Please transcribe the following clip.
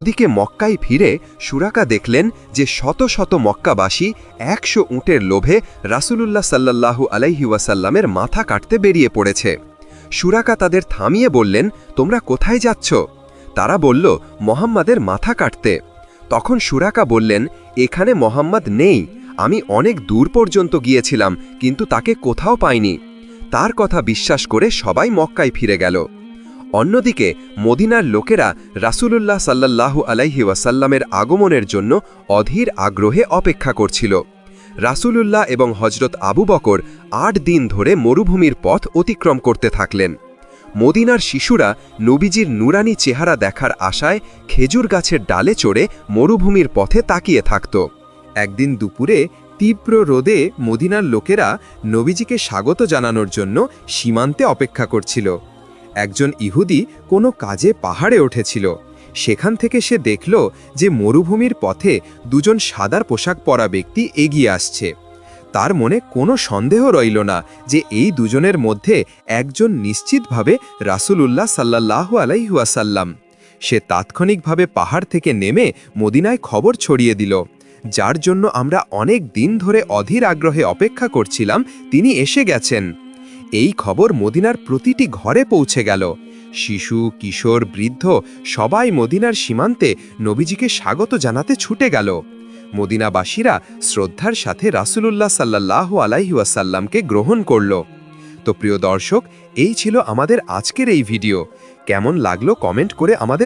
ওদিকে মক্কায় ফিরে সুরাকা দেখলেন যে শত শত মক্কাবাসী ১০০ উটের লোভে রাসূলুল্লাহ সাল্লাল্লাহু আলাইহি ওয়াসাল্লামের মাথা কাটতে বেরিয়ে পড়েছে। সুরাকা তাদের থামিয়ে বললেন, তোমরা কোথায় যাচ্ছ? তারা বলল, মুহাম্মাদের মাথা কাটতে। তখন সুরাকা বললেন, এখানে মুহাম্মদ নেই, আমি অনেক দূর পর্যন্ত গিয়েছিলাম, কিন্তু তাকে কোথাও পাইনি। তার কথা বিশ্বাস করে সবাই মক্কায় ফিরে গেল। অন্যদিকে মদিনার লোকেরা রাসূলুল্লাহ সাল্লাল্লাহু আলাইহি ওয়াসাল্লামের আগমনের জন্য অধীর আগ্রহে অপেক্ষা করছিল। রাসূলুল্লাহ এবং হযরত আবু বকর ৮ দিন ধরে মরুভূমির পথ অতিক্রম করতে থাকলেন। মদিনার শিশুরা নবীজির নুরানি চেহারা দেখার আশায় খেজুর গাছের ডালে চড়ে মরুভূমির পথে তাকিয়ে থাকত। একদিন দুপুরে তীব্র রোদে মদিনার লোকেরা নবীজিকে স্বাগত জানানোর জন্য সীমান্তে অপেক্ষা করছিল। একজন ইহুদি কোনো কাজে পাহাড়ে উঠেছিল। সেখান থেকে সে দেখল যে মরুভূমির পথে দুজন সাদার পোশাক পরা ব্যক্তি এগিয়ে আসছে। তার মনে কোনো সন্দেহ রইল না যে এই দুজনের মধ্যে একজন নিশ্চিতভাবে রাসূলুল্লাহ সাল্লাল্লাহু আলাইহি ওয়াসাল্লাম। সে তাৎক্ষণিকভাবে পাহাড় থেকে নেমে মদিনায় খবর ছড়িয়ে দিল, যার জন্য আমরা অনেক দিন ধরে অধীর আগ্রহে অপেক্ষা করছিলাম, তিনি এসে গেছেন। এই খবর মদিনার প্রতিটি ঘরে পৌঁছে গেল। শিশু, কিশোর, বৃদ্ধ সবাই মদিনার সীমান্তে নবীজিকে স্বাগত জানাতে ছুটে গেল। মদিনাবাসীরা শ্রদ্ধার সাথে রাসূলুল্লাহ সাল্লাল্লাহু আলাইহি ওয়াসাল্লামকে গ্রহণ করল। তো প্রিয় দর্শক, এই ছিল আমাদের আজকের এই ভিডিও। কেমন লাগলো কমেন্ট করে আমাদের